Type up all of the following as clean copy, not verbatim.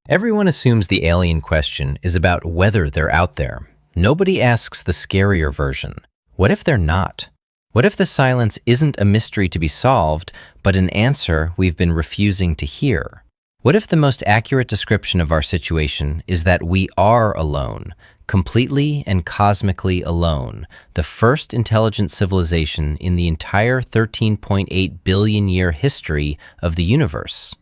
Everyone assumes the alien question is about whether they're out there. Nobody asks the scarier version. What if they're not? What if the silence isn't a mystery to be solved, but an answer we've been refusing to hear? What if the most accurate description of our situation is that we are alone, completely and cosmically alone, the first intelligent civilization in the entire 13.8 billion year history of the universe?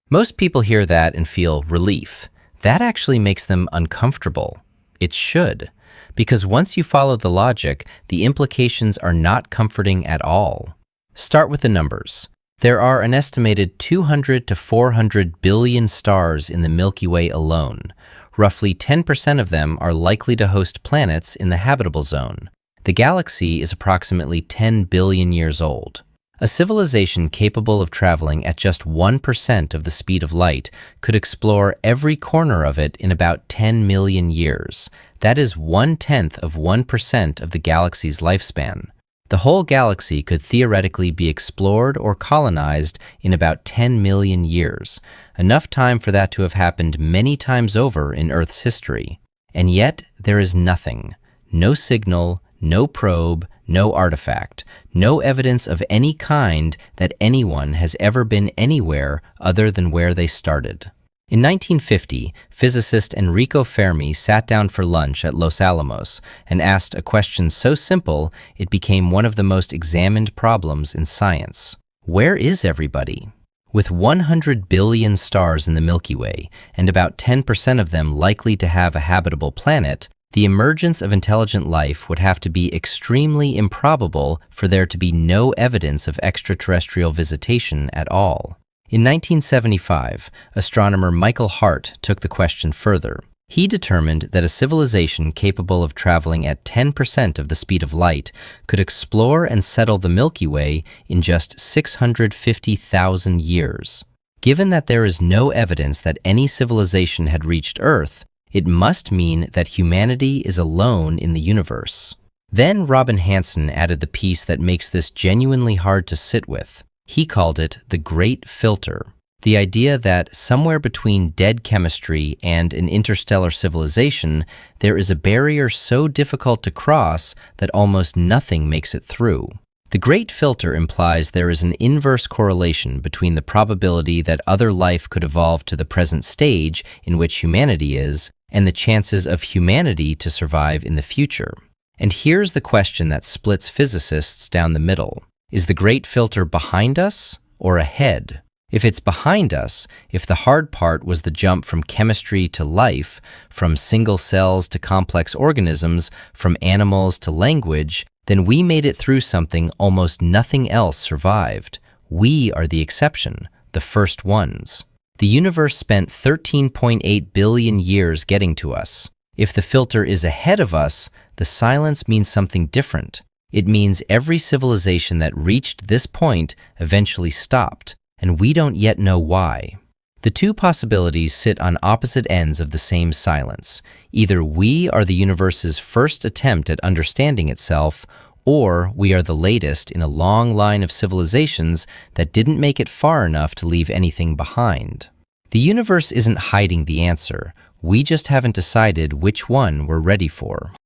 Most people hear that and feel relief. That actually makes them uncomfortable. It should, because once you follow the logic, the implications are not comforting at all. Start with the numbers. There are an estimated 200 to 400 billion stars in the Milky Way alone. Roughly 10% of them are likely to host planets in the habitable zone. The galaxy is approximately 10 billion years old. A civilization capable of traveling at just 1% of the speed of light could explore every corner of it in about 10 million years. That is 1/10 of 1% of the galaxy's lifespan. The whole galaxy could theoretically be explored or colonized in about 10 million years, enough time for that to have happened many times over in Earth's history. And yet, there is nothing. No signal, no probe, no artifact, no evidence of any kind that anyone has ever been anywhere other than where they started. In 1950, physicist Enrico Fermi sat down for lunch at Los Alamos and asked a question so simple it became one of the most examined problems in science. Where is everybody? With 100 billion stars in the Milky Way and about 10% of them likely to have a habitable planet, the emergence of intelligent life would have to be extremely improbable for there to be no evidence of extraterrestrial visitation at all. In 1975, astronomer Michael Hart took the question further. He determined that a civilization capable of traveling at 10% of the speed of light could explore and settle the Milky Way in just 650,000 years. Given that there is no evidence that any civilization had reached Earth, it must mean that humanity is alone in the universe. Then Robin Hanson added the piece that makes this genuinely hard to sit with. He called it the Great Filter, the idea that somewhere between dead chemistry and an interstellar civilization, there is a barrier so difficult to cross that almost nothing makes it through. The Great Filter implies there is an inverse correlation between the probability that other life could evolve to the present stage in which humanity is, and the chances of humanity to survive in the future. And here's the question that splits physicists down the middle. Is the Great Filter behind us or ahead? If it's behind us, if the hard part was the jump from chemistry to life, from single cells to complex organisms, from animals to language, then we made it through something almost nothing else survived. We are the exception, the first ones. The universe spent 13.8 billion years getting to us. If the filter is ahead of us, the silence means something different. It means every civilization that reached this point eventually stopped, and we don't yet know why. The two possibilities sit on opposite ends of the same silence. Either we are the universe's first attempt at understanding itself, or we are the latest in a long line of civilizations that didn't make it far enough to leave anything behind. The universe isn't hiding the answer. We just haven't decided which one we're ready for.